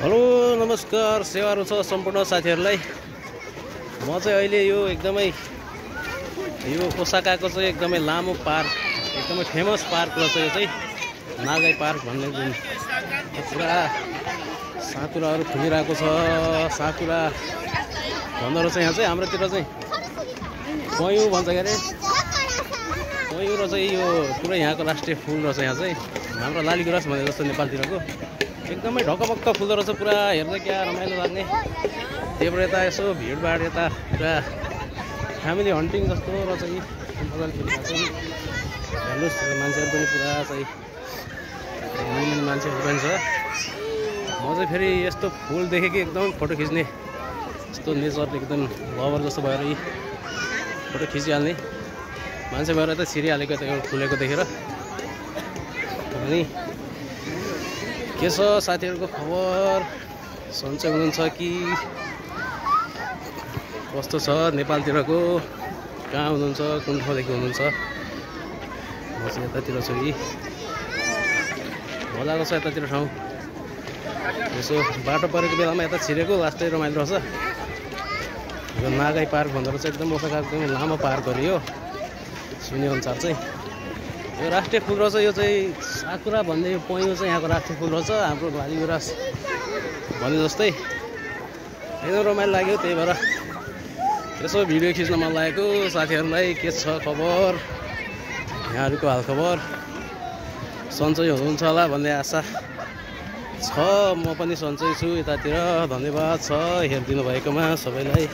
Hello नमस्कार सेवाहरू छ सम्पूर्ण साथीहरूलाई। म चाहिँ अहिले यो एकदमै यो ओसाकाको चाहिँ एकदमै लामो पार्क, एकदमै फेमस पार्क रहेछ। यो चाहिँ नागाई पार्क भन्ने जुन पुरा साकुराहरू फुलिरहेको छ। साकुरा भन्दो रहेछ यहाँ चाहिँ। हाम्रोतिर चाहिँ पयु भन्छ के अरे, पयु रहेछ। यो पुरै यहाँको राष्ट्रिय फुल रहेछ। यहाँ चाहिँ हाम्रो लालीगुराँस भने जस्तो नेपालतिरको एकदमै ढकपक्क फुल्दो रहेछ। पुरा हेर्दा क्या रमाइलो लाग्ने। त्यहीबाट यता यसो भिडभाड यता पुरा फ्यामिली हन्टिङ जस्तो रहेछ कि मजाले फुलिरहेको छ। हेर्नुहोस् मान्छेहरू पनि पुरा चाहिँ मान्छेहरू पनि छ। म चाहिँ फेरि यस्तो फुल देखेँ कि एकदम फोटो खिच्ने, यस्तो नेचर एकदम लभर जस्तो भएर यी फोटो खिचिहाल्ने मान्छे भएर त छिरिहालेको यता एउटा फुलेको देखेर। अनि के छ साथीहरूको खबर, सन्चै हुनुहुन्छ कि कस्तो छ नेपालतिरको? कहाँ हुनुहुन्छ, कुन ठाउँदेखि हुनुहुन्छ? म चाहिँ यतातिर छु कि मजाको छ यतातिर ठाउँ। यसो बाटो परेको बेलामा यता छिरेको लास्टै रमाइलो रहेछ। यो नागाई पार्क भन्दो रहेछ। एकदम ओसाकाको एकदमै लामो पार्क हो यो सुनेअनुसार चाहिँ। यो राष्ट्रिय फुल रहेछ। यो चाहिँ साकुरा भन्ने यो पयु चाहिँ यहाँको राष्ट्रिय फुल रहेछ। हाम्रो लालीगुराँस भने जस्तै एकदम रमाइलो लाग्यो। त्यही भएर यसो भिडियो खिच्न मन लागेको। साथीहरूलाई के छ खबर, यहाँहरूको हालखबर? सन्चै हुनुहुन्छ होला भन्ने आशा छ। म पनि सन्चै छु यतातिर। धन्यवाद छ हेरिदिनु भएकोमा सबैलाई।